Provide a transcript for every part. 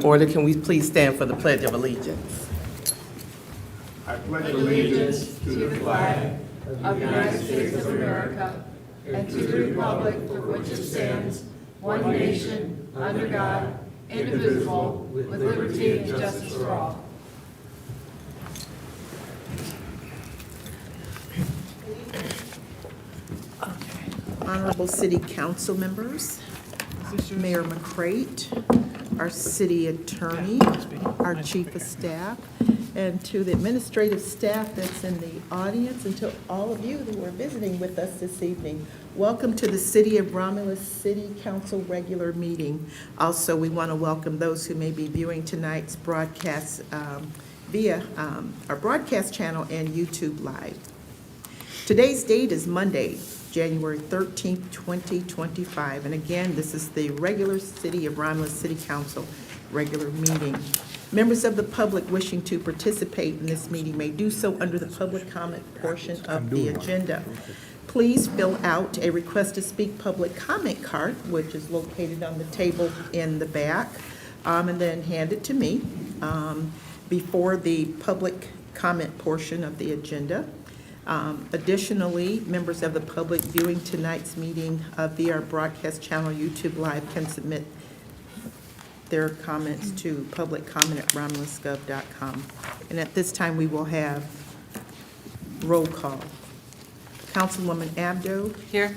in order. Can we please stand for the Pledge of Allegiance? I pledge allegiance to the flag of the United States of America and to the republic for which it stands, one nation, under God, indivisible, with liberty and justice for all. Honorable City Council members, Mayor McCrate, our City Attorney, our Chief of Staff, and to the administrative staff that's in the audience, and to all of you who are visiting with us this evening. Welcome to the City of Romulus City Council regular meeting. Also, we want to welcome those who may be viewing tonight's broadcast via our broadcast channel and YouTube Live. Today's date is Monday, January 13th, 2025. And again, this is the regular City of Romulus City Council regular meeting. Members of the public wishing to participate in this meeting may do so under the public comment portion of the agenda. Please fill out a request to speak public comment card, which is located on the table in the back, and then hand it to me before the public comment portion of the agenda. Additionally, members of the public viewing tonight's meeting via our broadcast channel YouTube Live can submit their comments to publiccomment@romulusgov.com. And at this time, we will have roll call. Councilwoman Abdo. Here.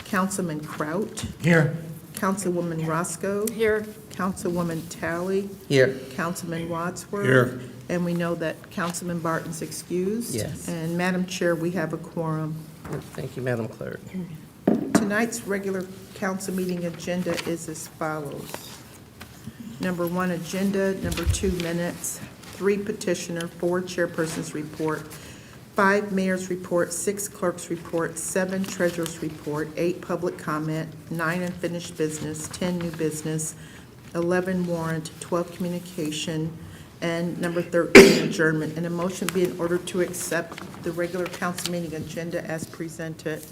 Councilman Kraut. Here. Councilwoman Roscoe. Here. Councilwoman Talley. Here. Councilman Wadsworth. Here. And we know that Councilman Barton's excused. Yes. And Madam Chair, we have a quorum. Thank you, Madam Clerk. Tonight's regular council meeting agenda is as follows. Number 1, agenda. Number 2, minutes. 3, petitioner. 4, chairperson's report. 5, mayor's report. 6, clerk's report. 7, treasurer's report. 8, public comment. 9, unfinished business. 10, new business. 11, warrant. 12, communication. And number 13, adjournment. And a motion be in order to accept the regular council meeting agenda as presented.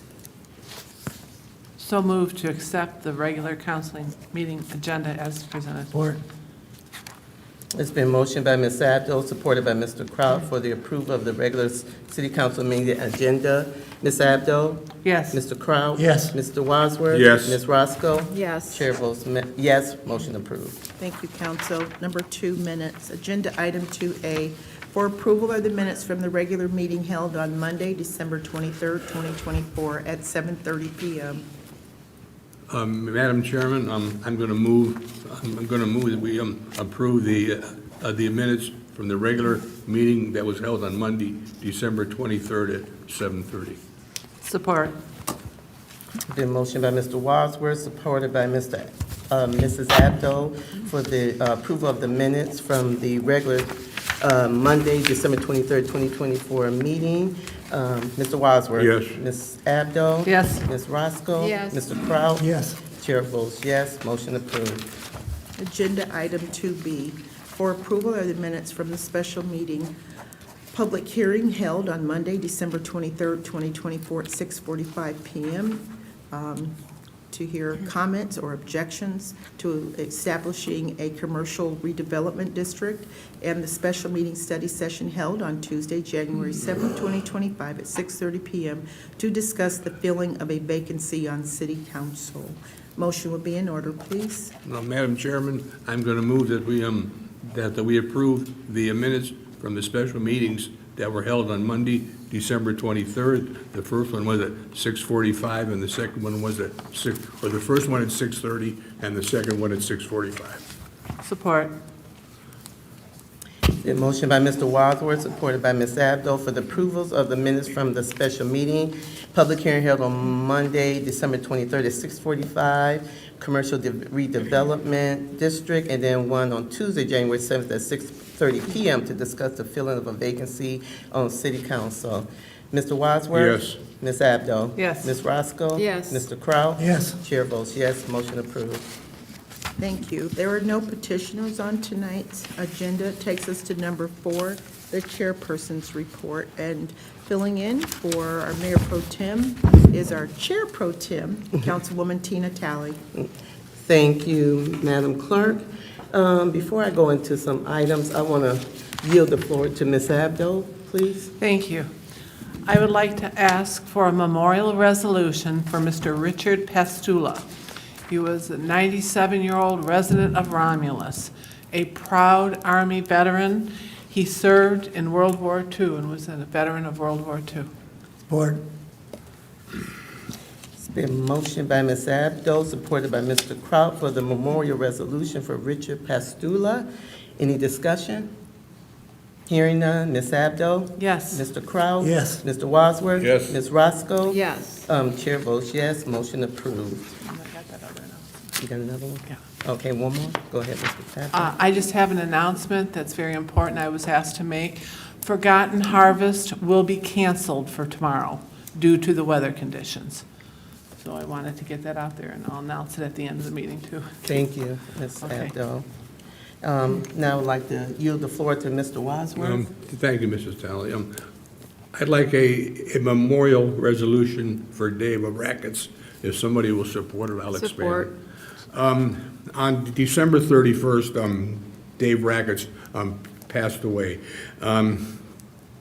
So moved to accept the regular council meeting agenda as presented. Support. It's been motioned by Ms. Abdo, supported by Mr. Kraut for the approval of the regular City Council meeting agenda. Ms. Abdo? Yes. Mr. Kraut? Yes. Mr. Wadsworth? Yes. Ms. Roscoe? Yes. Chair votes yes, motion approved. Thank you, council. Number 2, minutes. Agenda item 2A, for approval are the minutes from the regular meeting held on Monday, December 23rd, 2024 at 7:30 p.m. Madam Chairman, I'm going to move that we approve the minutes from the regular meeting that was held on Monday, December 23rd at 7:30. Support. Been motioned by Mr. Wadsworth, supported by Mrs. Abdo for the approval of the minutes from the regular Monday, December 23rd, 2024 meeting. Mr. Wadsworth? Yes. Ms. Abdo? Yes. Ms. Roscoe? Yes. Mr. Kraut? Yes. Chair votes yes, motion approved. Agenda item 2B, for approval are the minutes from the special meeting, public hearing held on Monday, December 23rd, 2024 at 6:45 p.m. To hear comments or objections to establishing a commercial redevelopment district, and the special meeting study session held on Tuesday, January 7th, 2025 at 6:30 p.m. to discuss the filling of a vacancy on City Council. Motion will be in order, please. Madam Chairman, I'm going to move that we approve the minutes from the special meetings that were held on Monday, December 23rd. The first one was at 6:45, and the second one was at the first one at 6:30, and the second one at 6:45. Support. The motion by Mr. Wadsworth, supported by Ms. Abdo for the approvals of the minutes from the special meeting. Public hearing held on Monday, December 23rd at 6:45, commercial redevelopment district, and then one on Tuesday, January 7th at 6:30 p.m. to discuss the filling of a vacancy on City Council. Mr. Wadsworth? Yes. Ms. Abdo? Yes. Ms. Roscoe? Yes. Mr. Kraut? Yes. Chair votes yes, motion approved. Thank you. There are no petitioners on tonight's agenda. It takes us to number 4, the chairperson's report. And filling in for our Mayor Pro Tem is our Chair Pro Tem, Councilwoman Tina Talley. Thank you, Madam Clerk. Before I go into some items, I want to yield the floor to Ms. Abdo, please. Thank you. I would like to ask for a memorial resolution for Mr. Richard Pastula. He was a 97-year-old resident of Romulus, a proud Army veteran. He served in World War II and was a veteran of World War II. Support. It's been motioned by Ms. Abdo, supported by Mr. Kraut for the memorial resolution for Richard Pastula. Any discussion? Hearing none. Ms. Abdo? Yes. Mr. Kraut? Yes. Mr. Wadsworth? Yes. Ms. Roscoe? Yes. Chair votes yes, motion approved. You got another one? Yeah. Okay, one more? Go ahead, Mr. Tappan. I just have an announcement that's very important I was asked to make. Forgotten Harvest will be canceled for tomorrow due to the weather conditions. So I wanted to get that out there, and I'll announce it at the end of the meeting, too. Thank you, Ms. Okay. Abdo. Now I'd like to yield the floor to Mr. Wadsworth. Thank you, Mrs. Talley. I'd like a memorial resolution for Dave of Rackets. If somebody will support it, I'll expand. Support. On December 31st, Dave Rackets passed away.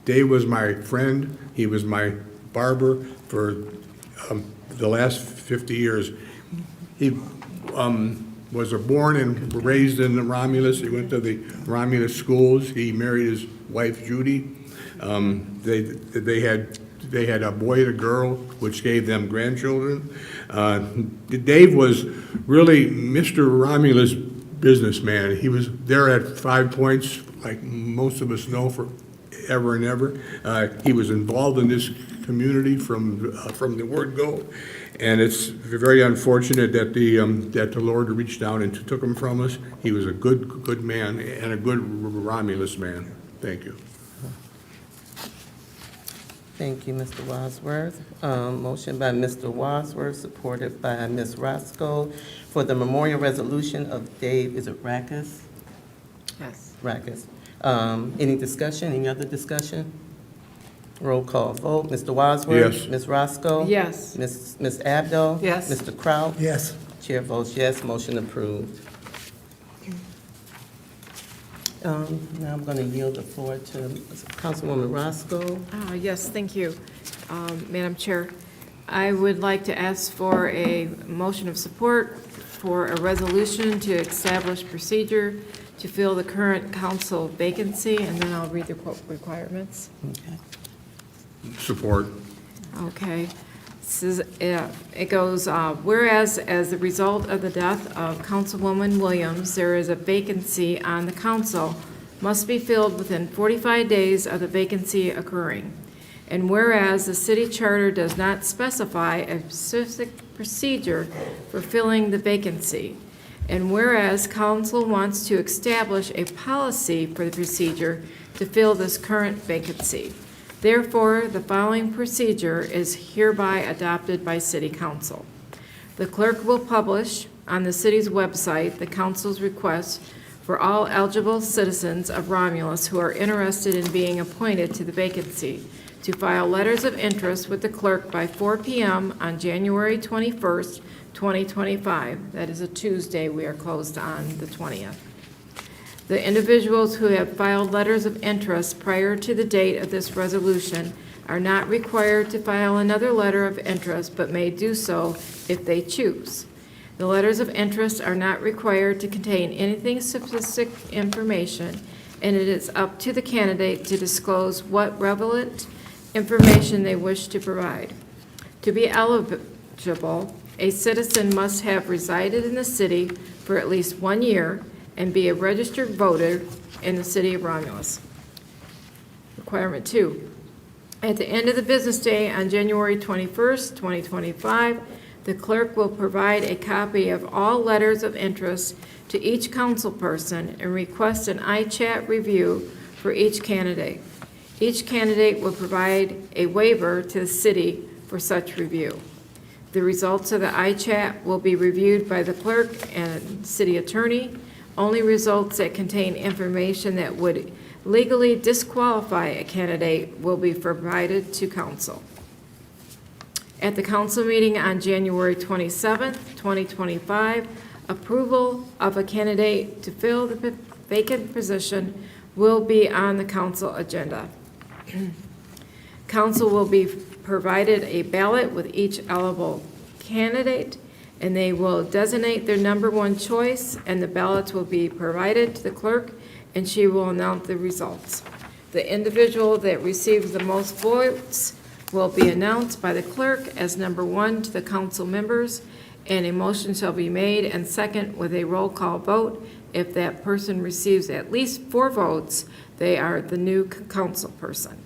Dave was my friend. He was my barber for the last 50 years. He was born and raised in Romulus. He went to the Romulus schools. He married his wife, Judy. They had a boy and a girl, which gave them grandchildren. Dave was really Mr. Romulus businessman. He was there at 5 Points, like most of us know, for ever and ever. He was involved in this community from the word go, and it's very unfortunate that the Lord reached down and took him from us. He was a good man and a good Romulus man. Thank you. Thank you, Mr. Wadsworth. Motion by Mr. Wadsworth, supported by Ms. Roscoe, for the memorial resolution of Dave, is it Rackus? Yes. Rackus. Any discussion, any other discussion? Roll call vote. Mr. Wadsworth? Yes. Ms. Roscoe? Yes. Ms. Abdo? Yes. Mr. Kraut? Yes. Chair votes yes, motion approved. Now I'm going to yield the floor to Councilwoman Roscoe. Yes, thank you, Madam Chair. I would like to ask for a motion of support for a resolution to establish procedure to fill the current council vacancy, and then I'll read the requirements. Okay. Support. Okay. It goes, whereas as the result of the death of Councilwoman Williams, there is a vacancy on the council must be filled within 45 days of the vacancy occurring. And whereas the city charter does not specify a specific procedure for filling the vacancy. And whereas council wants to establish a policy for the procedure to fill this current vacancy. Therefore, the following procedure is hereby adopted by City Council. The clerk will publish on the city's website the council's request for all eligible citizens of Romulus who are interested in being appointed to the vacancy to file letters of interest with the clerk by 4 p.m. on January 21st, 2025. That is a Tuesday. We are closed on the 20th. The individuals who have filed letters of interest prior to the date of this resolution are not required to file another letter of interest, but may do so if they choose. The letters of interest are not required to contain anything specific information, and it is up to the candidate to disclose what relevant information they wish to provide. To be eligible, a citizen must have resided in the city for at least 1 year and be a registered voter in the city of Romulus. Requirement 2, at the end of the business day on January 21st, 2025, the clerk will provide a copy of all letters of interest to each council person and request an iChat review for each candidate. Each candidate will provide a waiver to the city for such review. The results of the iChat will be reviewed by the clerk and city attorney. Only results that contain information that would legally disqualify a candidate will be provided to council. At the council meeting on January 27th, 2025, Approval of a candidate to fill the vacant position will be on the council agenda. Council will be provided a ballot with each eligible candidate, and they will designate their number one choice, and the ballots will be provided to the clerk, and she will announce the results. The individual that receives the most votes will be announced by the clerk as number one to the council members, and a motion shall be made and second with a roll call vote. If that person receives at least 4 votes, they are the new council person.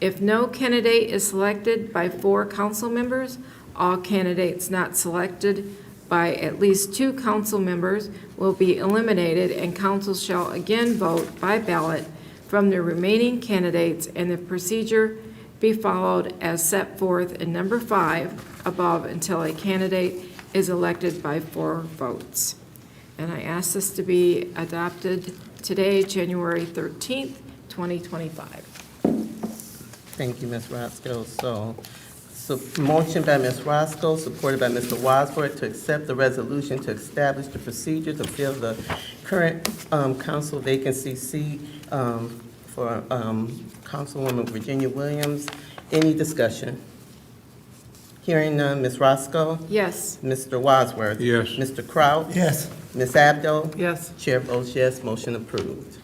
If no candidate is selected by 4 council members, all candidates not selected by at least 2 council members will be eliminated, and council shall again vote by ballot from the remaining candidates, and the procedure be followed as set forth in number 5 above until a candidate is elected by 4 votes. And I ask this to be adopted today, January 13th, 2025. Thank you, Ms. Roscoe. So motion by Ms. Roscoe, supported by Mr. Wadsworth, to accept the resolution to establish the procedure to fill the current council vacancy seat for Councilwoman Virginia Williams. Any discussion? Hearing none. Ms. Roscoe? Yes. Mr. Wadsworth? Yes. Mr. Kraut? Yes. Ms. Abdo? Yes. Chair votes yes, motion approved.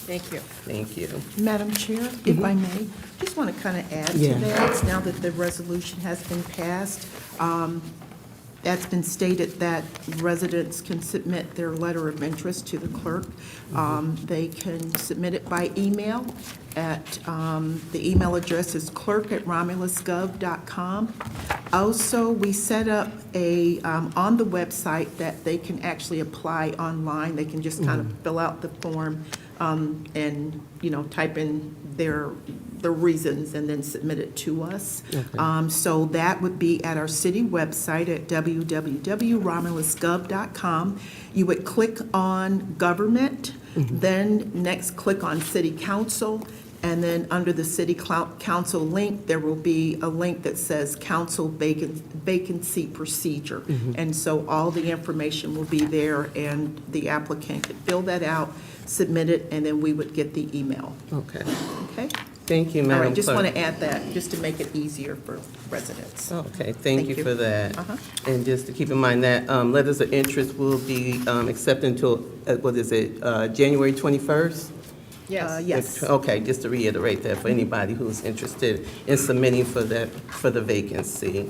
Thank you. Thank you. Madam Chair, if I may, just want to kind of add to Yeah. that, now that the resolution has been passed. That's been stated that residents can submit their letter of interest to the clerk. They can submit it by email at, the email address is clerk@romulusgov.com. Also, we set up a, on the website that they can actually apply online. They can just kind of fill out the form and, type in their reasons and then submit it to us. So that would be at our city website at www.romulusgov.com. You would click on government, then next click on city council, and then under the city council link, there will be a link that says council vacancy procedure. And so all the information will be there, and the applicant could fill that out, submit it, and then we would get the email. Okay. Okay? Thank you, All Madam right, just Clerk. want to add that, just to make it easier for residents. Okay, thank Thank you you. for that. Uh-huh. And just to keep in mind that letters of interest will be accepted until, January 21st? Yes. Okay, just to reiterate that for anybody who's interested in submitting for the vacancy.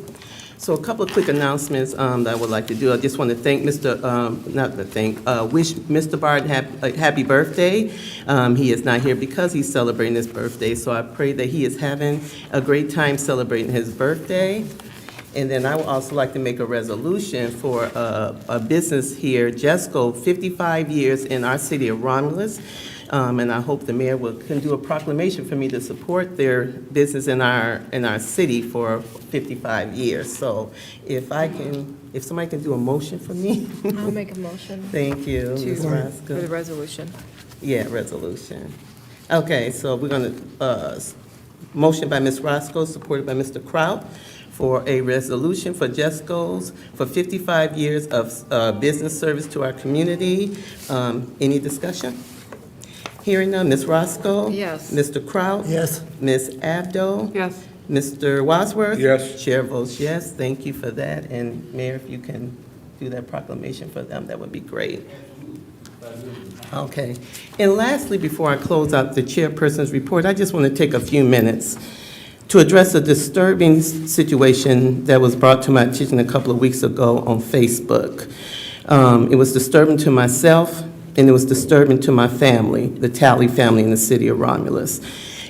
So a couple of quick announcements that I would like to do. I just want to thank wish Mr. Bard happy birthday. He is not here because he's celebrating his birthday, so I pray that he is having a great time celebrating his birthday. And then I would also like to make a resolution for a business here, Jesco, 55 years in our city of Romulus. And I hope the mayor can do a proclamation for me to support their business in our city for 55 years. So if somebody can do a motion for me. I'll make a motion Thank you, Ms. for the Roscoe. resolution. Yeah, resolution. Okay, so we're going to, motion by Ms. Roscoe, supported by Mr. Kraut, for a resolution for Jesco's for 55 years of business service to our community. Any discussion? Hearing none. Ms. Roscoe? Yes. Mr. Kraut? Yes. Ms. Abdo? Yes. Mr. Wadsworth? Yes. Chair votes yes. Thank you for that. And Mayor, if you can do that proclamation for them, that would be great. Okay. And lastly, before I close out the chairperson's report, I just want to take a few minutes to address a disturbing situation that was brought to my attention a couple of weeks ago on Facebook. It was disturbing to myself, and it was disturbing to my family, the Talley family in the city of Romulus.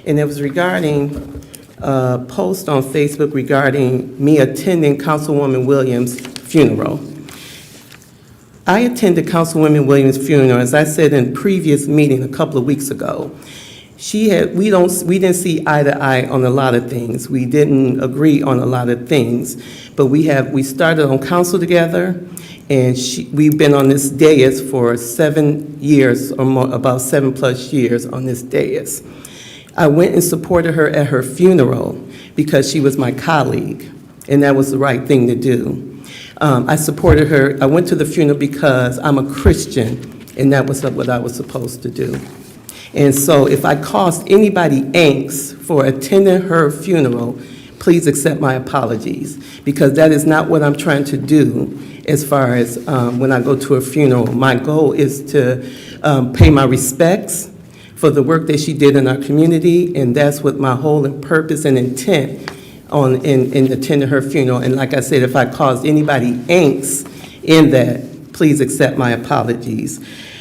And it was regarding a post on Facebook regarding me attending Councilwoman Williams' funeral. I attended Councilwoman Williams' funeral, as I said in previous meeting a couple of weeks ago. We didn't see eye to eye on a lot of things. We didn't agree on a lot of things, but we started on council together, and we've been on this dais for 7 years or more, about 7+ years on this dais. I went and supported her at her funeral because she was my colleague, and that was the right thing to do. I supported her. I went to the funeral because I'm a Christian, and that was what I was supposed to do. And so if I caused anybody angst for attending her funeral, please accept my apologies, because that is not what I'm trying to do as far as when I go to a funeral. My goal is to pay my respects for the work that she did in our community, and that's what my whole purpose and intent in attending her funeral. And like I said, if I caused anybody angst in that, please accept my apologies.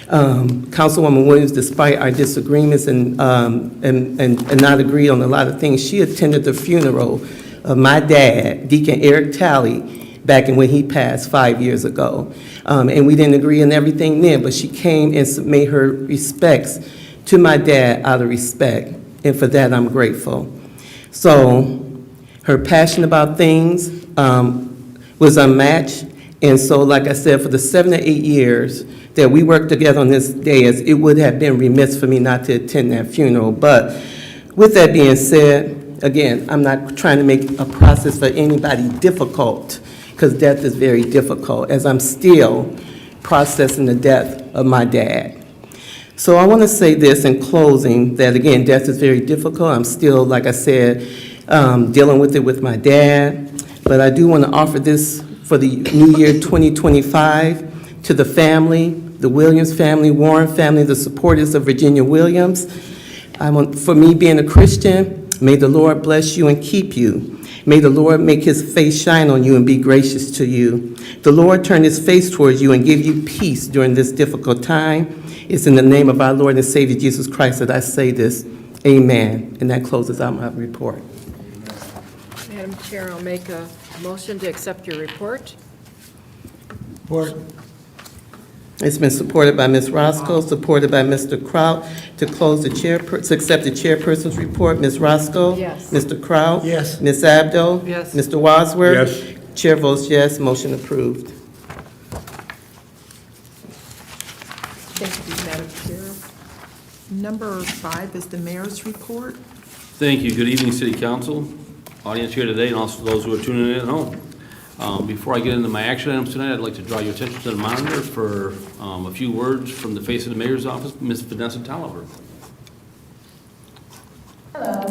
Councilwoman Williams, despite our disagreements and not agree on a lot of things, she attended the funeral of my dad, Deacon Eric Talley, back when he passed 5 years ago. And we didn't agree on everything then, but she came and made her respects to my dad out of respect, and for that I'm grateful. So her passion about things was unmatched, and so like I said, for the 7 to 8 years that we worked together on this dais, it would have been remiss for me not to attend that funeral. But with that being said, again, I'm not trying to make a process for anybody difficult, because death is very difficult, as I'm still processing the death of my dad. So I want to say this in closing, that again, death is very difficult. I'm still, like I said, dealing with it with my dad. But I do want to offer this for the new year 2025 to the family, the Williams family, Warren family, the supporters of Virginia Williams. For me being a Christian, may the Lord bless you and keep you. May the Lord make his face shine on you and be gracious to you. The Lord turn his face towards you and give you peace during this difficult time. It's in the name of our Lord and Savior Jesus Christ that I say this. Amen. And that closes out my report. Madam Chair, I'll make a motion to accept your report. It's been supported by Ms. Roscoe, supported by Mr. Kraut, to close the to accept the chairperson's report. Ms. Roscoe? Yes. Mr. Kraut? Yes. Ms. Abdo? Yes. Mr. Wadsworth? Yes. Chair votes yes, motion approved. Thank you, Madam Chair. Number 5 is the mayor's report. Thank you. Good evening, City Council, audience here today, and also those who are tuning in at home. Before I get into my action items tonight, I'd like to draw your attention to the monitor for a few words from the face of the mayor's office, Ms. Vanessa Tolliver. Hello,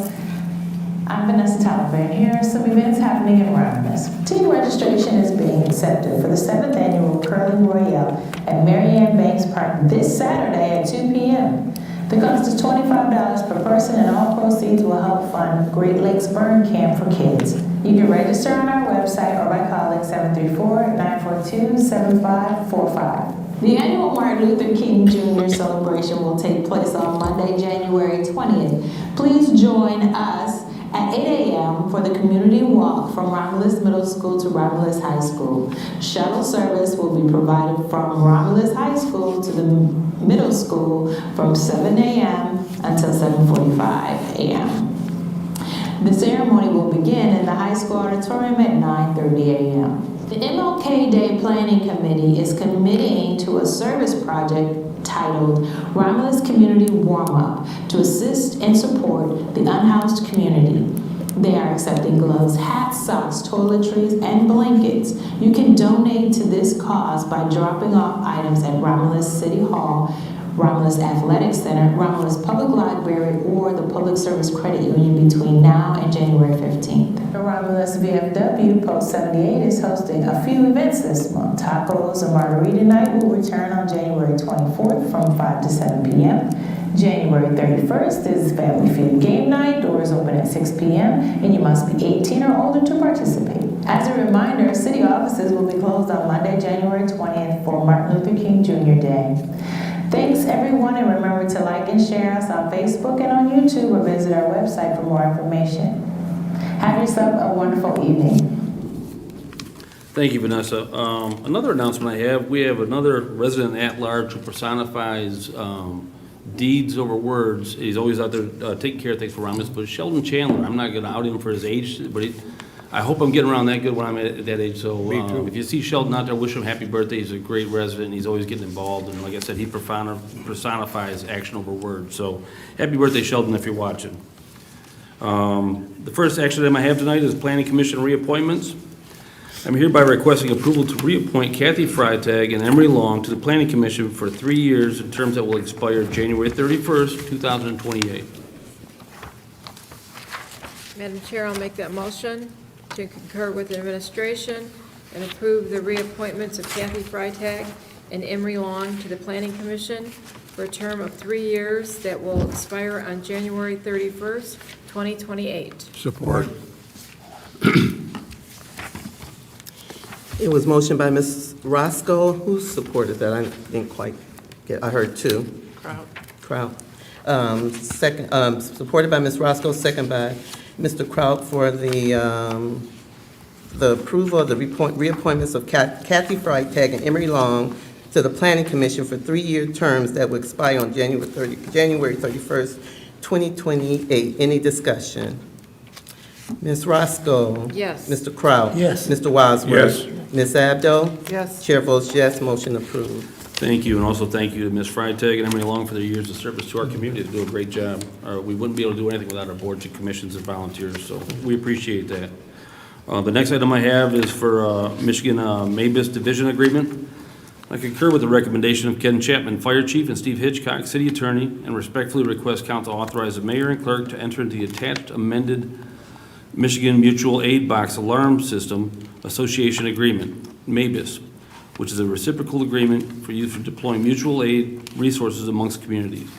I'm Vanessa Tolliver, and here are some events happening in Romulus. Teen registration is being accepted for the 7th annual Curling Royale at Marianne Banks Park this Saturday at 2 p.m. The cost is $25 per person, and all proceeds will help fund Great Lakes Burn Camp for kids. You can register on our website or by calling 734-942-7545. The annual Martin Luther King Jr. celebration will take place on Monday, January 20th. Please join us at 8 a.m. for the community walk from Romulus Middle School to Romulus High School. Shuttle service will be provided from Romulus High School to the middle school from 7 a.m. until 7:45 a.m. The ceremony will begin in the high school auditorium at 9:30 a.m. The MLK Day Planning Committee is committing to a service project titled Romulus Community Warm-Up to assist and support the unhoused community. They are accepting gloves, hats, socks, toiletries, and blankets. You can donate to this cause by dropping off items at Romulus City Hall, Romulus Athletic Center, Romulus Public Library, or the Public Service Credit Union between now and January 15th. The Romulus VFW Post 78 is hosting a few events this month. Tacos and Margarita Night will return on January 24th from 5 to 7 p.m. January 31st is Family Feud Game Night. Doors open at 6 p.m. and you must be 18 or older to participate. As a reminder, city offices will be closed on Monday, January 20th for Martin Luther King Jr. Day. Thanks everyone, and remember to like and share us on Facebook and on YouTube, or visit our website for more information. Have yourself a wonderful evening. Thank you, Vanessa. Another announcement I have, we have another resident at large who personifies deeds over words. He's always out there taking care of things for Romulus, but Sheldon Chandler, I'm not going to out him for his age, but I hope I'm getting around that good when I'm at that age. So if you see Sheldon out there, wish him happy birthday. He's a great resident. He's always getting involved. And like I said, he personifies action over words. So happy birthday, Sheldon, if you're watching. The first action item I have tonight is Planning Commission reappointments. I'm hereby requesting approval to reappoint Kathy Freitag and Emery Long to the Planning Commission for 3 years in terms that will expire January 31st, 2028. Madam Chair, I'll make that motion to concur with the administration and approve the reappointments of Kathy Freitag and Emery Long to the Planning Commission for a term of 3 years that will expire on January 31st, 2028. Support. It was motioned by Ms. Roscoe. Who supported that? I didn't quite get, I heard two. Kraut. Second, supported by Ms. Roscoe, second by Mr. Kraut for the approval of the reappointments of Kathy Freitag and Emery Long to the Planning Commission for 3-year terms that will expire on January 31st, 2028. Any discussion? Ms. Roscoe? Yes. Mr. Kraut? Yes. Mr. Wadsworth? Yes. Ms. Abdo? Yes. Chair votes yes, motion approved. Thank you, and also thank you to Ms. Freitag and Emery Long for their years of service to our community. They do a great job. We wouldn't be able to do anything without our boards and commissions and volunteers, so we appreciate that. The next item I have is for Michigan Mabus Division Agreement. I concur with the recommendation of Ken Chapman, Fire Chief, and Steve Hitchcock, City Attorney, and respectfully request council authorize the mayor and clerk to enter into the attached amended Michigan Mutual Aid Box Alarm System Association Agreement, MABUS, which is a reciprocal agreement for use for deploying mutual aid resources amongst communities.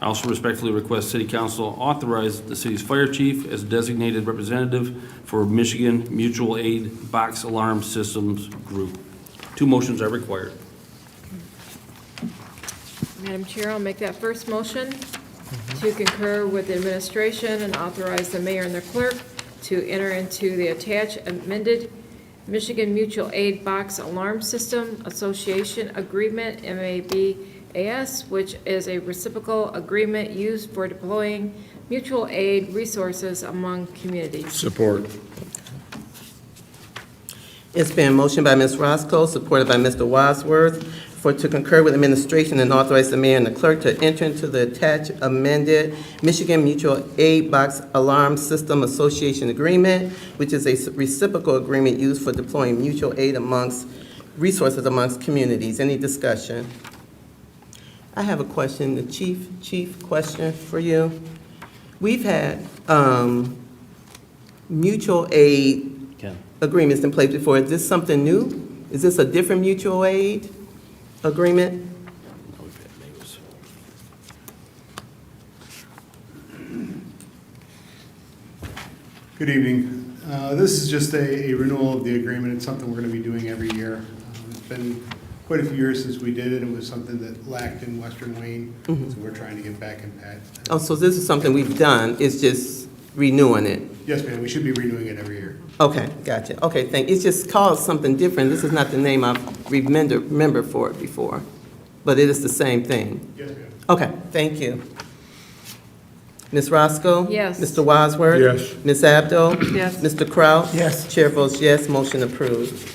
I also respectfully request City Council authorize the city's fire chief as designated representative for Michigan Mutual Aid Box Alarm Systems Group. 2 motions are required. Madam Chair, I'll make that first motion to concur with the administration and authorize the mayor and the clerk to enter into the attached amended Michigan Mutual Aid Box Alarm System Association Agreement, MABAS, which is a reciprocal agreement used for deploying mutual aid resources among communities. Support. It's been motioned by Ms. Roscoe, supported by Mr. Wadsworth, to concur with administration and authorize the mayor and the clerk to enter into the attached amended Michigan Mutual Aid Box Alarm System Association Agreement, which is a reciprocal agreement used for deploying mutual aid resources amongst communities. Any discussion? I have a question, the chief question for you. We've had mutual aid Ken. agreements in place before. Is this something new? Is this a different mutual aid agreement? Good evening. This is just a renewal of the agreement. It's something we're going to be doing every year. It's been quite a few years since we did it. It was something that lacked in Western Wayne, so we're trying to get back in that. Oh, so this is something we've done, it's just renewing it? Yes, ma'am, we should be renewing it every year. Okay, gotcha. Okay, it's just called something different. This is not the name I've remembered for it before, but it is the same thing. Yes, ma'am. Okay, thank you. Ms. Roscoe? Yes. Mr. Wadsworth? Yes. Ms. Abdo? Yes. Mr. Kraut? Yes. Chair votes yes, motion approved.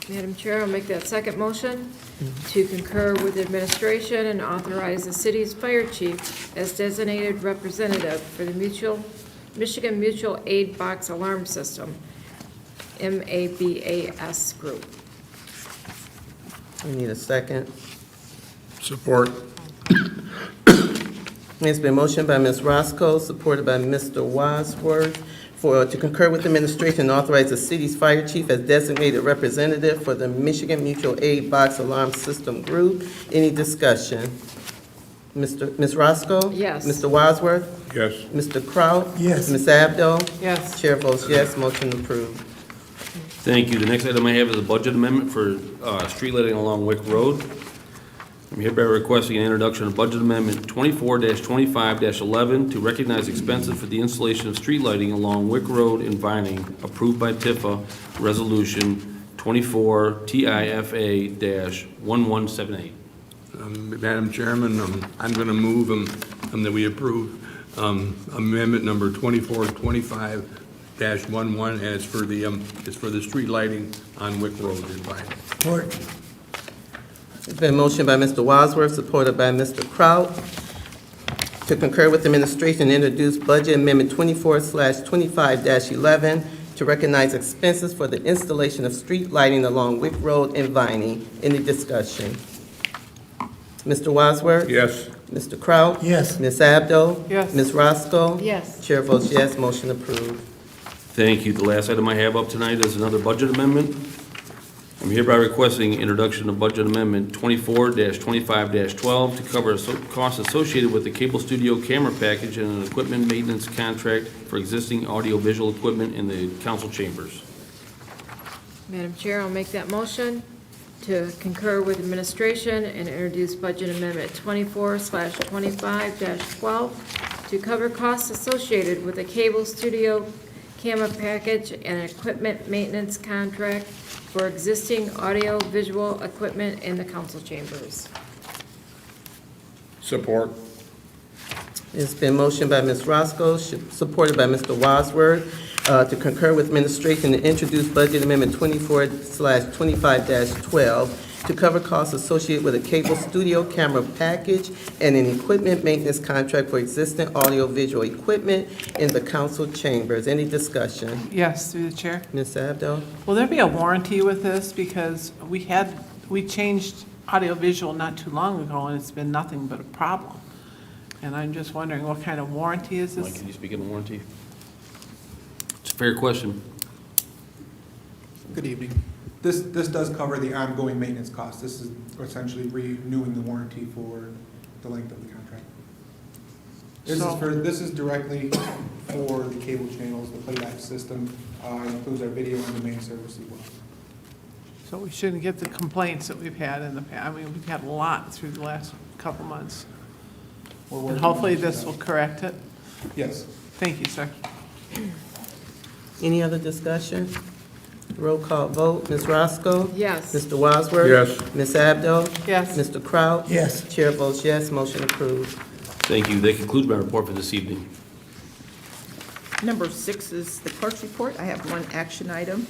Madam Chair, I'll make that second motion to concur with the administration and authorize the city's fire chief as designated representative for the Michigan Mutual Aid Box Alarm System, MABAS Group. We need a second. Support. It's been motioned by Ms. Roscoe, supported by Mr. Wadsworth, to concur with the administration and authorize the city's fire chief as designated representative for the Michigan Mutual Aid Box Alarm System Group. Any discussion? Ms. Roscoe? Yes. Mr. Wadsworth? Yes. Mr. Kraut? Yes. Ms. Abdo? Yes. Chair votes yes, motion approved. Thank you. The next item I have is a budget amendment for street lighting along Wick Road. I'm hereby requesting an introduction of Budget Amendment 24-25-11 to recognize expenses for the installation of street lighting along Wick Road in Vining, approved by TIFA Resolution 24-TIFA-1178. Madam Chairman, I'm going to move that we approve amendment number 2425-11 as for the street lighting on Wick Road in Vining. Support. It's been motioned by Mr. Wadsworth, supported by Mr. Kraut, to concur with the administration and introduce Budget Amendment 24/25-11 to recognize expenses for the installation of street lighting along Wick Road and Viney. Any discussion? Mr. Wadsworth? Yes. Mr. Kraut? Yes. Ms. Abdo? Yes. Ms. Roscoe? Yes. Chair votes yes, motion approved. Thank you. The last item I have up tonight is another budget amendment. I'm hereby requesting introduction of budget amendment 24-25-12 to cover costs associated with the cable studio camera package and an equipment maintenance contract for existing audiovisual equipment in the council chambers. Madam Chair, I'll make that motion to concur with administration and introduce budget amendment 24/25-12 to cover costs associated with the cable studio camera package and equipment maintenance contract for existing audio-visual equipment in the council chambers. Support. It's been motioned by Ms. Roscoe, supported by Mr. Wadsworth, to concur with administration to introduce budget amendment 24/25-12 to cover costs associated with a cable studio camera package and an equipment maintenance contract for existing audiovisual equipment in the council chambers. Any discussion? Yes, through the chair. Ms. Abdo? Will there be a warranty with this? Because we changed audiovisual not too long ago, and it's been nothing but a problem. And I'm just wondering, what kind of warranty is Mike, this? can you speak in warranty? It's a fair question. Good evening. This does cover the ongoing maintenance costs. This is essentially renewing the warranty for the length of the contract. This is directly for the cable channels, the playback system, includes our video on demand service as well. So we shouldn't get the complaints that we've had in the past. I mean, we've had a lot through the last couple months. We're And working hopefully on this that. will correct it. Yes. Thank you, sir. Any other discussion? Roll call vote. Ms. Roscoe? Yes. Mr. Wadsworth? Yes. Ms. Abdo? Yes. Mr. Kraut? Yes. Chair votes yes, motion approved. Thank you. That concludes my report for this evening. Number 6 is the clerk's report. I have one action item.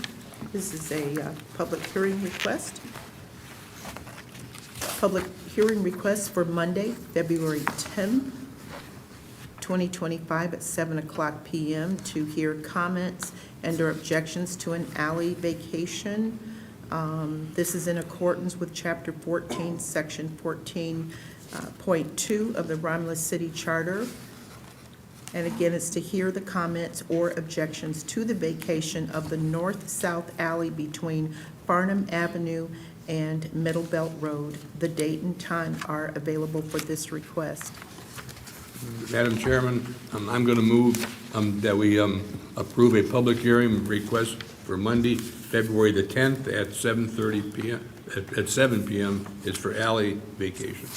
This is a public hearing request. Public hearing request for Monday, February 10th, 2025 at 7:00 p.m. to hear comments and/or objections to an alley vacation. This is in accordance with Chapter 14, Section 14.2 of the Romulus City Charter. And again, it's to hear the comments or objections to the vacation of the north-south alley between Farnham Avenue and Middle Belt Road. The date and time are available for this request. Madam Chairman, I'm going to move that we approve a public hearing request for Monday, February the 10th at 7:30 p.m., at 7 p.m. It's for alley vacation.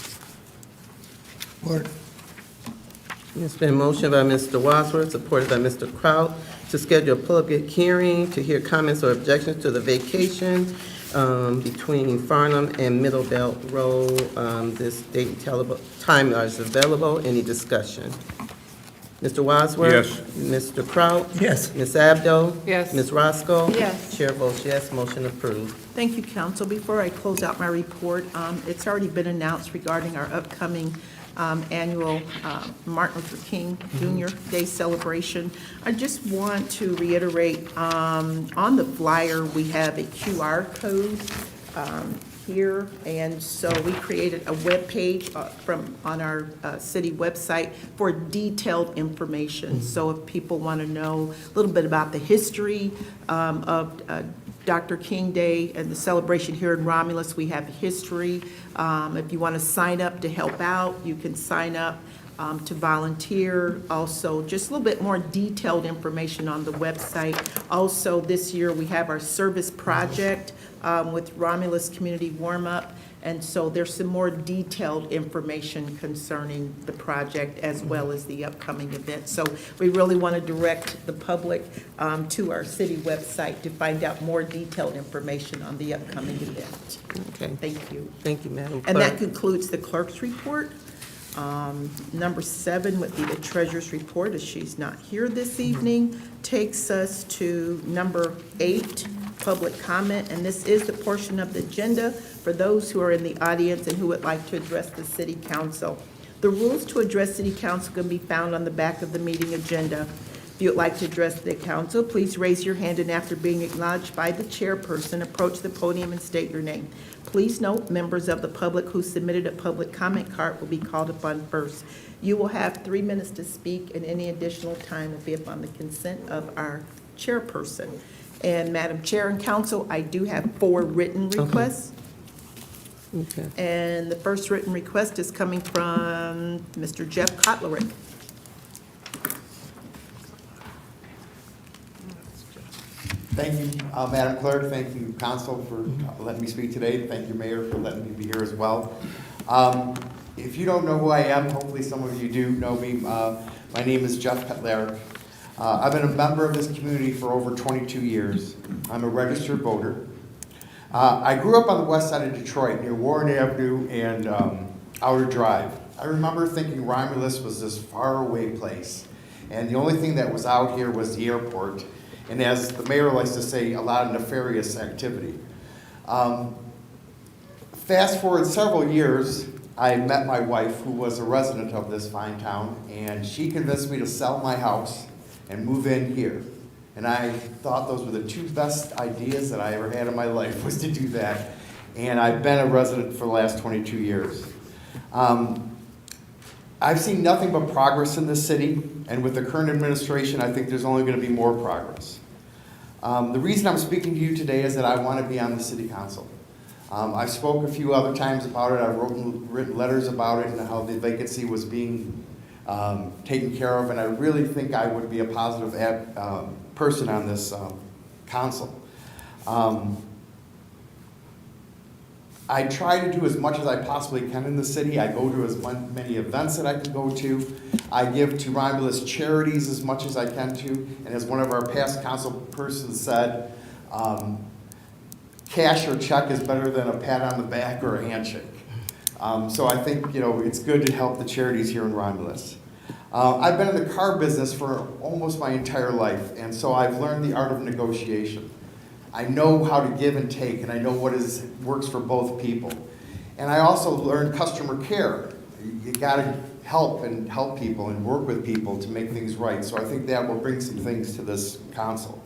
It's been motioned by Mr. Wadsworth, supported by Mr. Kraut, to schedule a public hearing to hear comments or objections to the vacation between Farnham and Middle Belt Road. This date and time is available. Any discussion? Mr. Wadsworth? Yes. Mr. Kraut? Yes. Ms. Abdo? Yes. Ms. Roscoe? Yes. Chair votes yes, motion approved. Thank you, council. Before I close out my report, it's already been announced regarding our upcoming annual Martin Luther King Jr. Day celebration. I just want to reiterate, on the flyer, we have a QR code here, and so we created a webpage on our city website for detailed information. So if people want to know a little bit about the history of Dr. King Day and the celebration here in Romulus, we have history. If you want to sign up to help out, you can sign up to volunteer. Also, just a little bit more detailed information on the website. Also, this year, we have our service project with Romulus Community Warm Up. And so there's some more detailed information concerning the project as well as the upcoming event. So we really want to direct the public to our city website to find out more detailed information on the upcoming event. Okay, Thank you. thank you, Madam And that Clerk. concludes the clerk's report. Number 7 would be the treasurer's report, as she's not here this evening. Takes us to number 8, public comment, and this is the portion of the agenda for those who are in the audience and who would like to address the city council. The rules to address city council can be found on the back of the meeting agenda. If you would like to address the council, please raise your hand, and after being acknowledged by the chairperson, approach the podium and state your name. Please note, members of the public who submitted a public comment card will be called upon first. You will have 3 minutes to speak, and any additional time will be upon the consent of our chairperson. And Madam Chair and Council, I do have 4 written requests. Okay. And the first written request is coming from Mr. Jeff Kotlerick. Thank you, Madam Clerk. Thank you, Council, for letting me speak today. Thank you, Mayor, for letting me be here as well. If you don't know who I am, hopefully some of you do know me. My name is Jeff Kotlerick. I've been a member of this community for over 22 years. I'm a registered voter. I grew up on the west side of Detroit, near Warren Avenue and Outer Drive. I remember thinking Romulus was this faraway place, and the only thing that was out here was the airport, and as the mayor likes to say, a lot of nefarious activity. Fast forward several years, I met my wife, who was a resident of this fine town, and she convinced me to sell my house and move in here. And I thought those were the 2 best ideas that I ever had in my life, was to do that. And I've been a resident for the last 22 years. I've seen nothing but progress in this city, and with the current administration, I think there's only going to be more progress. The reason I'm speaking to you today is that I want to be on the city council. I spoke a few other times about it. I've written letters about it and how the vacancy was being taken care of, and I really think I would be a positive person on this council. I try to do as much as I possibly can in the city. I go to as many events that I can go to. I give to Romulus charities as much as I can to, and as one of our past council persons said, cash or check is better than a pat on the back or a handshake. So I think, it's good to help the charities here in Romulus. I've been in the car business for almost my entire life, and so I've learned the art of negotiation. I know how to give and take, and I know what works for both people. And I also learned customer care. You gotta help people and work with people to make things right. So I think that will bring some things to this council.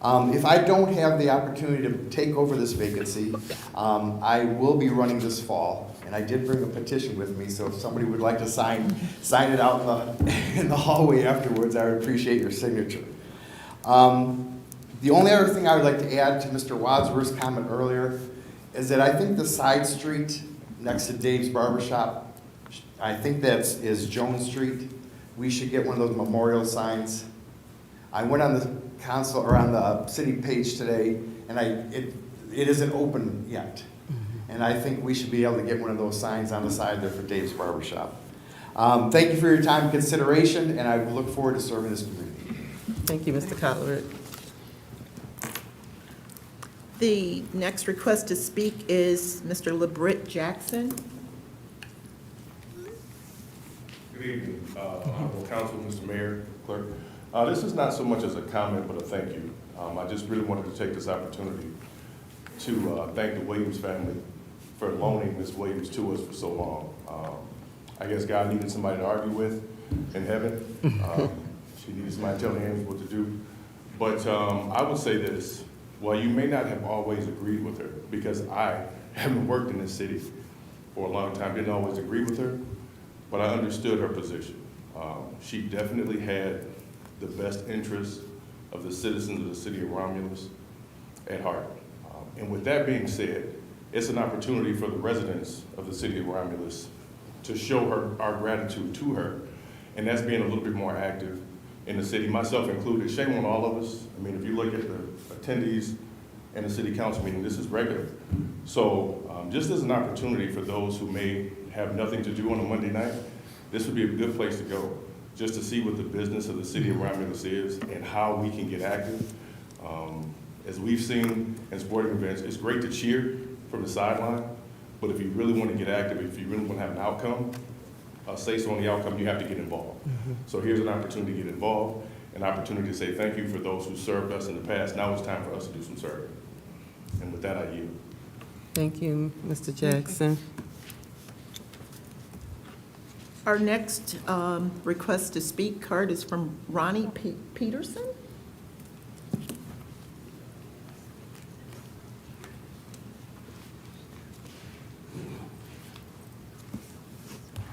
If I don't have the opportunity to take over this vacancy, I will be running this fall. And I did bring a petition with me, so if somebody would like to sign it out in the hallway afterwards, I would appreciate your signature. The only other thing I would like to add to Mr. Wadsworth's comment earlier is that I think the side street next to Dave's Barbershop, I think is Jones Street. We should get one of those memorial signs. I went on the council or on the city page today, and it isn't open yet. And I think we should be able to get one of those signs on the side there for Dave's Barbershop. Thank you for your time and consideration, and I look forward to serving this community. Thank you, Mr. Kotlerick. The next request to speak is Mr. LeBritt Jackson. Good evening, Honorable Council, Mr. Mayor, Clerk. This is not so much as a comment, but a thank you. I just really wanted to take this opportunity to thank the Williams family for loaning Ms. Williams to us for so long. I guess God needed somebody to argue with in heaven. She needed somebody to tell the angels what to do. But I would say this, while you may not have always agreed with her, because I haven't worked in this city for a long time, didn't always agree with her, but I understood her position. She definitely had the best interests of the citizens of the city of Romulus at heart. And with that being said, it's an opportunity for the residents of the city of Romulus to show her our gratitude to her, and that's being a little bit more active in the city, myself included. Shame on all of us. I mean, if you look at the attendees in the city council meeting, this is regular. So just as an opportunity for those who may have nothing to do on a Monday night, this would be a good place to go, just to see what the business of the city of Romulus is and how we can get active. As we've seen in sporting events, it's great to cheer from the sideline, but if you really want to get active, if you really want to have an outcome, say so on the outcome, you have to get involved. So here's an opportunity to get involved, an opportunity to say thank you for those who served us in the past. Now it's time for us to do some serving. And with that, I yield. Thank you, Mr. Jackson. Our next request to speak card is from Ronnie Peterson.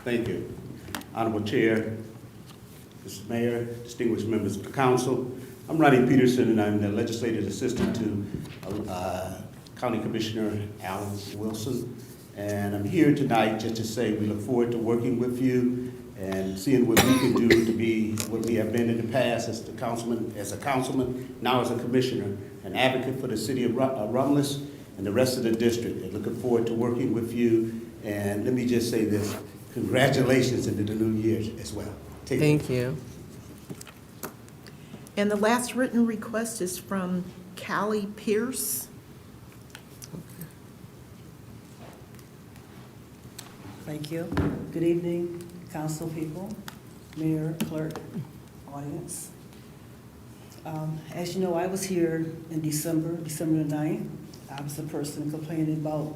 Thank you. Honorable Chair, Mr. Mayor, distinguished members of the council. I'm Ronnie Peterson, and I'm the legislative assistant to County Commissioner Alan Wilson. And I'm here tonight just to say we look forward to working with you and seeing what we can do to be what we have been in the past as a councilman, now as a commissioner, an advocate for the city of Romulus and the rest of the district. And looking forward to working with you. And let me just say this, congratulations into the new year as well. Thank you. And the last written request is from Callie Pierce. Thank you. Good evening, council people, mayor, clerk, audience. As you know, I was here in December the 9th. I was the person complaining about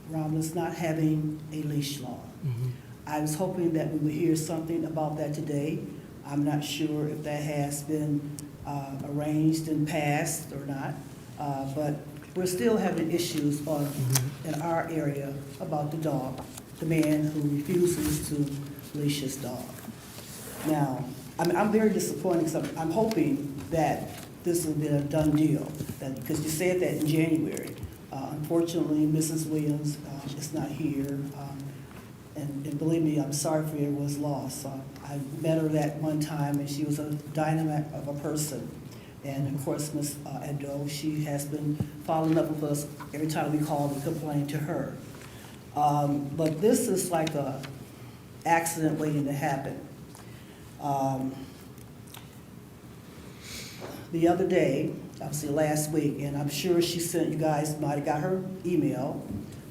Romulus not having a leash law. I was hoping that we would hear something about that today. I'm not sure if that has been arranged and passed or not, but we're still having issues in our area about the dog, the man who refuses to leash his dog. Now, I'm very disappointed because I'm hoping that this will be a done deal, because you said that in January. Unfortunately, Mrs. Williams is not here, and believe me, I'm sorry for everyone's loss. I met her that one time, and she was a dynamite of a person. And of course, Ms. Ado, she has been following up with us every time we call and complain to her. But this is like a accident waiting to happen. The other day, obviously last week, and I'm sure she sent, you guys might have got her email,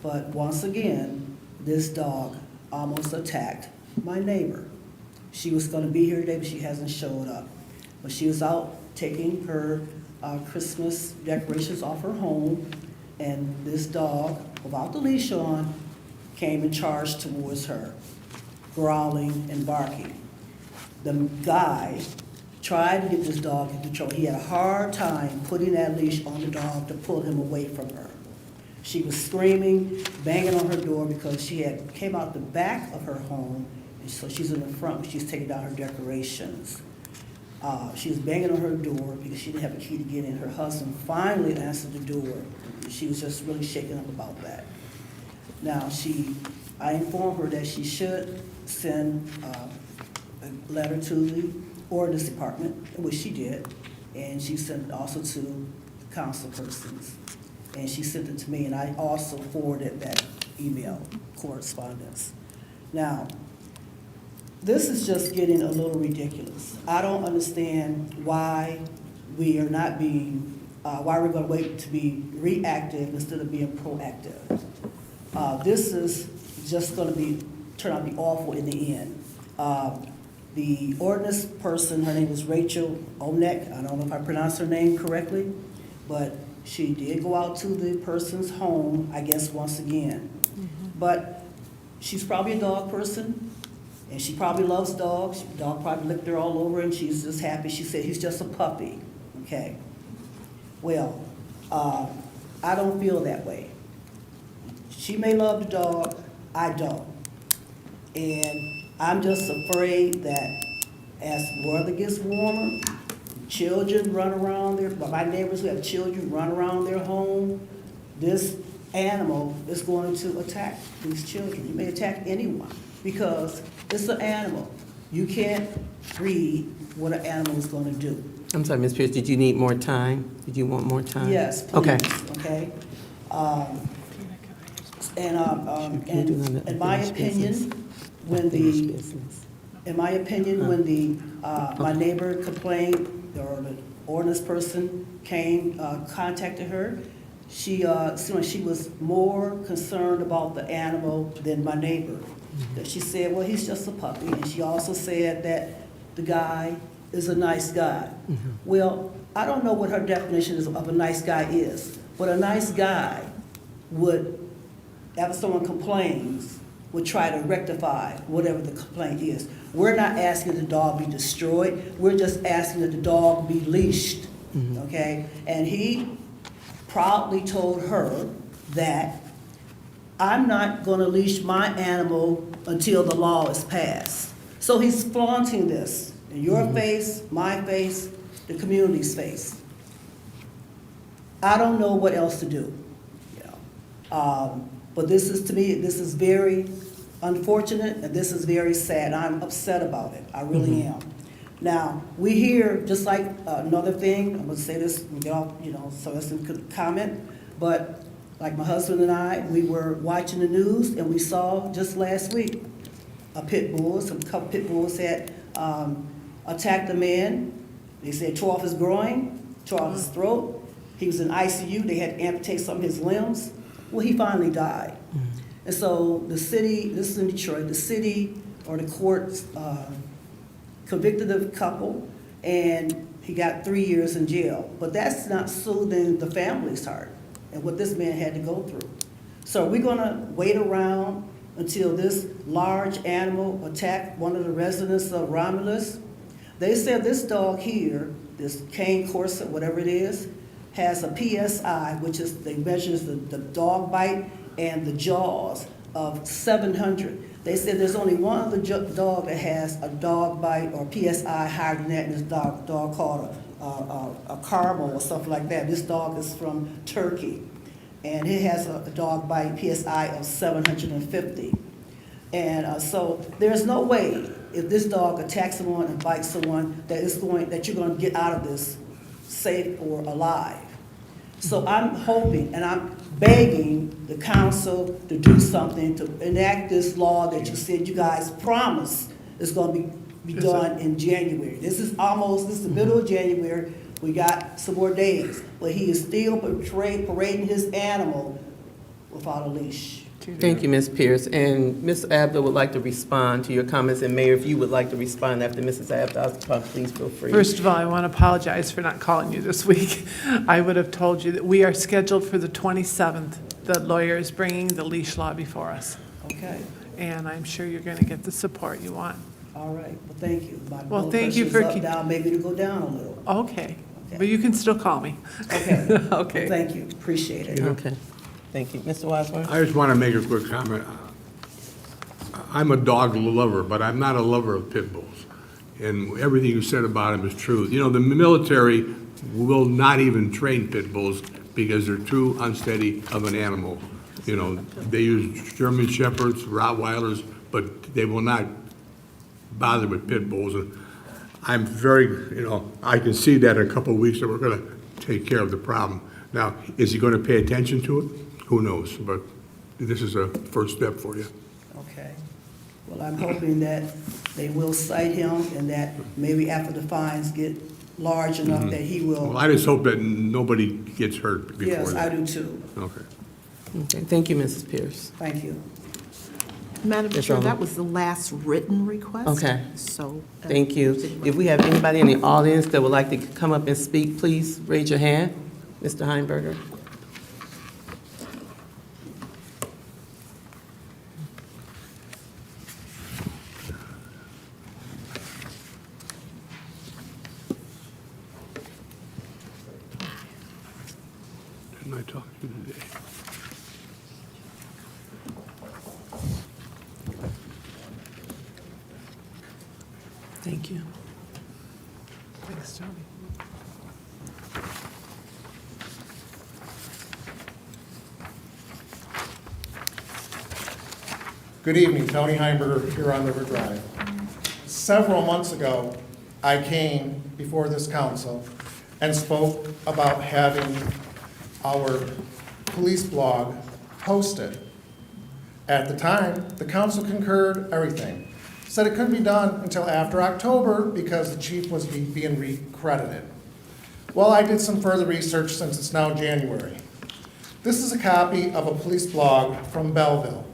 but once again, this dog almost attacked my neighbor. She was going to be here today, but she hasn't showed up. But she was out taking her Christmas decorations off her home, and this dog, without the leash on, came and charged towards her, growling and barking. The guy tried to get this dog in control. He had a hard time putting that leash on the dog to pull him away from her. She was screaming, banging on her door because she had came out the back of her home, and so she's in the front, but she's taking down her decorations. She was banging on her door because she didn't have a key to get in. Her husband finally answered the door. She was just really shaken up about that. Now, I informed her that she should send a letter to the ordinance department, which she did, and she sent it also to council persons. And she sent it to me, and I also forwarded that email correspondence. Now, this is just getting a little ridiculous. I don't understand why we are not being, why we're going to wait to be reactive instead of being proactive. This is just going to turn out to be awful in the end. The ordinance person, her name is Rachel Onek. I don't know if I pronounced her name correctly, but she did go out to the person's home, I guess, once again. But she's probably a dog person, and she probably loves dogs. The dog probably licked her all over, and she's just happy. She said he's just a puppy, okay? Well, I don't feel that way. She may love the dog, I don't. And I'm just afraid that as weather gets warmer, children run around there, my neighbors who have children run around their home, this animal is going to attack these children. It may attack anyone because it's an animal. You can't read what an animal is going to do. I'm sorry, Ms. Pierce, did you need more time? Did you want more time? Yes, please. Okay. Okay. In my opinion, when my neighbor complained, or the ordinance person came, contacted her, she seemed like she was more concerned about the animal than my neighbor. She said, well, he's just a puppy, and she also said that the guy is a nice guy. Well, I don't know what her definition of a nice guy is, but a nice guy would, after someone complains, will try to rectify whatever the complaint is. We're not asking the dog be destroyed, we're just asking that the dog be leashed, okay? And he proudly told her that I'm not gonna leash my animal until the law is passed. So he's flaunting this in your face, my face, the community's face. I don't know what else to do, you know. But this is, to me, this is very unfortunate, and this is very sad. I'm upset about it, I really am. Now, we hear, just like another thing, I'm gonna say this, and get off, you know, so that's a comment, but like my husband and I, we were watching the news, and we saw just last week, a pit bull, some couple pit bulls had attacked a man. They said tore off his groin, tore off his throat. He was in ICU, they had to amputate some of his limbs. Well, he finally died. And so the city, this is in Detroit, the city or the courts convicted the couple, and he got 3 years in jail. But that's not soothing the family's heart and what this man had to go through. So we're gonna wait around until this large animal attacked one of the residents of Romulus. They said this dog here, this cane corset, whatever it is, has a PSI, which is, they measures the dog bite and the jaws of 700. They said there's only one other dog that has a dog bite or PSI higher than that, and this dog called a Carmel or something like that. This dog is from Turkey, and it has a dog bite PSI of 750. And so there's no way, if this dog attacks someone and bites someone, that you're going to get out of this safe or alive. So I'm hoping and I'm begging the council to do something to enact this law that you said you guys promised is going to be done in January. This is the middle of January. We got some more days, but he is still parading his animal without a leash. Thank you, Ms. Pierce. And Ms. Abdul would like to respond to your comments. And Mayor, if you would like to respond after Mrs. Abdul, please feel free. First of all, I want to apologize for not calling you this week. I would have told you that we are scheduled for the 27th. The lawyer is bringing the leash law before us. Okay. And I'm sure you're going to get the support you want. All right. Well, thank you. My Well, blood thank you pressure's for up keep- now, maybe to go down a little. Okay. But you can still call me. Okay. Okay. Well, thank you. Appreciate it. Okay. Thank you. Mr. Wadsworth? I just want to make a quick comment. I'm a dog lover, but I'm not a lover of pit bulls. And everything you said about them is true. You know, the military will not even train pit bulls because they're too unsteady of an animal. You know, they use German Shepherds, Rottweilers, but they will not bother with pit bulls. And I'm very, you know, I can see that in a couple of weeks that we're going to take care of the problem. Now, is he going to pay attention to it? Who knows? But this is a first step for you. Okay. Well, I'm hoping that they will cite him and that maybe after the fines get large enough that he will. Well, I just hope that nobody gets hurt before Yes, I that. do too. Okay. Okay. Thank you, Mrs. Pierce. Thank you. Madam Ms. Chair, Rowland? that was the last written request. Okay. So. Thank you. If we have anybody in the audience that would like to come up and speak, please raise your hand. Mr. Heinberger. Didn't I talk to you today? Thank you. Thanks, Tony. Good evening, Tony Heimberger here on River Drive. Several months ago, I came before this council and spoke about having our police blog posted. At the time, the council concurred everything. Said it couldn't be done until after October because the chief was being recredited. Well, I did some further research since it's now January. This is a copy of a police blog from Belleville.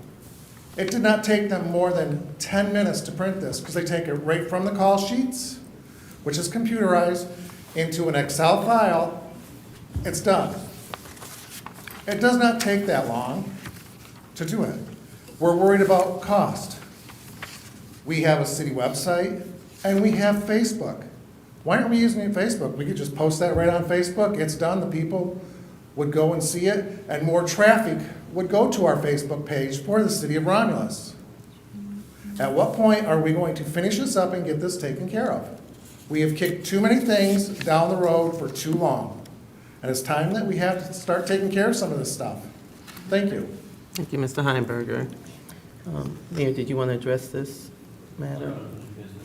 It did not take them more than 10 minutes to print this because they take it right from the call sheets, which is computerized, into an Excel file. It's done. It does not take that long to do it. We're worried about cost. We have a city website, and we have Facebook. Why aren't we using Facebook? We could just post that right on Facebook. It's done. The people would go and see it, and more traffic would go to our Facebook page for the city of Romulus. At what point are we going to finish this up and get this taken care of? We have kicked too many things down the road for too long. And it's time that we have to start taking care of some of this stuff. Thank you. Thank you, Mr. Heinberger. Mayor, did you want to address this matter?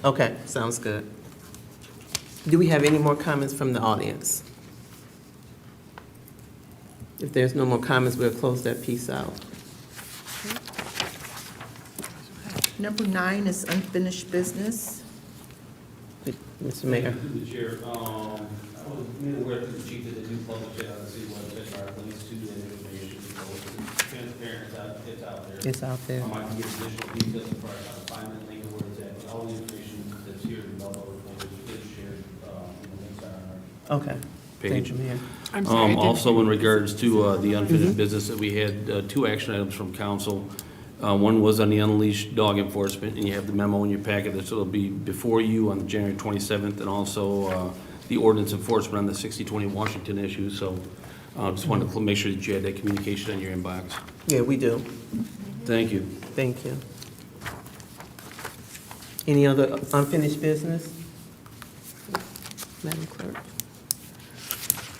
Okay, sounds good. Do we have any more comments from the audience? If there's no more comments, we'll close that piece out. Number 9 is unfinished business. Mr. Mayor. Through the chair, I was made aware through the chief that the new public chat on the city website are links to that information, so it's transparent, it's out there. It's out there. I can give additional details as far as how to find that link and where it's at, but all the information that's here in the Belleville report is shared, the links are on our Okay. Thank page. you, Mayor. I'm sorry, I didn't- Also, in regards to the unfinished business, that we had 2 action items from council. One was on the unleashed dog enforcement, and you have the memo in your packet, so it'll be before you on January 27th, and also the ordinance enforcement on the 6020 Washington issue. So just wanted to make sure that you had that communication in your inbox. Yeah, we do. Thank you. Thank you. Any other unfinished business? Madam Clerk?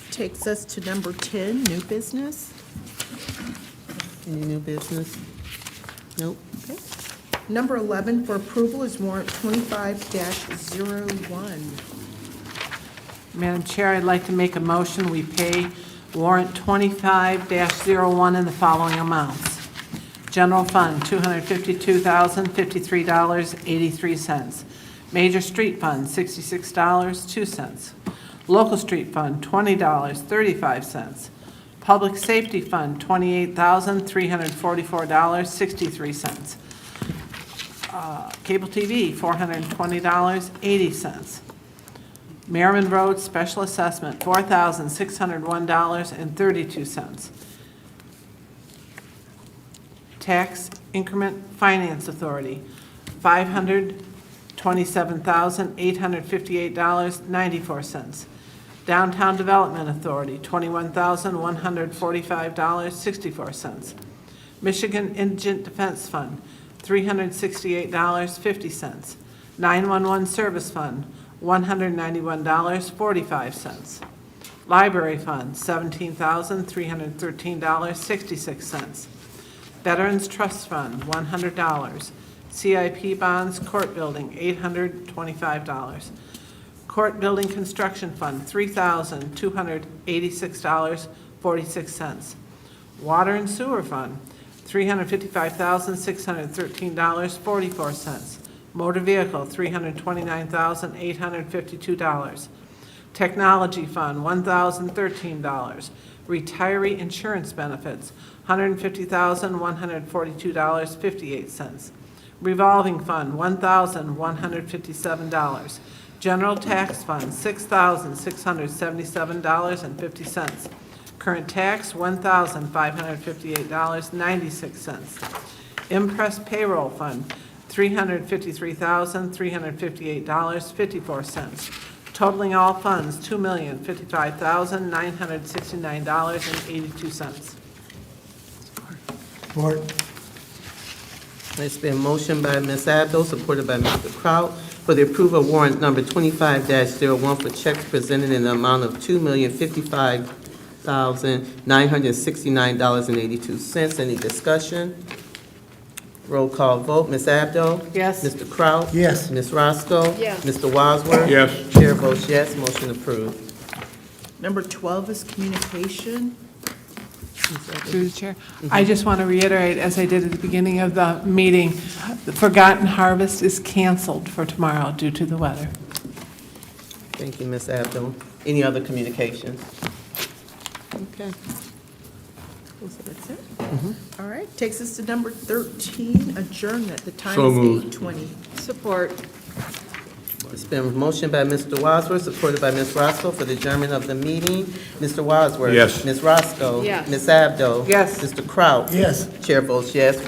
Takes us to number 10, new business. Any new business? Nope. Okay. Number 11 for approval is warrant 25-01. Madam Chair, I'd like to make a motion, we pay warrant 25-01 in the following amounts. General Fund, $252,053.83. Major Street Fund, $66.02. Local Street Fund, $20.35. Public Safety Fund, $28,344.63. Cable TV, $420.80. Merriman Road Special Assessment, $4,601.32. Tax Increment Finance Authority, $527,858.94. Downtown Development Authority, $21,145.64. Michigan Indigent Defense Fund, $368.50. 911 Service Fund, $191.45. Library Fund, $17,313.66. Veterans Trust Fund, $100. CIP Bonds Court Building, $825. Court Building Construction Fund, $3,286.46. Water and Sewer Fund, $355,613.44. Motor Vehicle, $329,852. Technology Fund, $1,013. Retiree Insurance Benefits, $150,142.58. Revolving Fund, $1,157. General Tax Fund, $6,677.50. Current tax, $1,558.96. Impress Payroll Fund, $353,358.54. Totaling all funds, $2,055,969.82. It's been motioned by Ms. Abdo, supported by Mr. Kraut, for the approval of warrant number 25-01 for checks presented in the amount of $2,055,969.82. Any discussion? Roll call vote. Ms. Abdo? Yes. Mr. Kraut? Yes. Ms. Roscoe? Yes. Mr. Wadsworth? Yes. Chair votes yes, motion approved. Number 12 is communication. Through the chair. I just want to reiterate, as I did at the beginning of the meeting, the Forgotten Harvest is canceled for tomorrow due to the weather. Thank you, Ms. Abdo. Any other communications? Okay. So that's it? All right, takes us to number 13, adjournment. The time So is moved. 8:20. Support. It's been motioned by Mr. Wadsworth, supported by Ms. Roscoe, for the adjournment of the meeting. Mr. Wadsworth? Yes. Ms. Roscoe? Yes. Ms. Abdo? Yes. Mr. Kraut? Yes. Chair votes yes.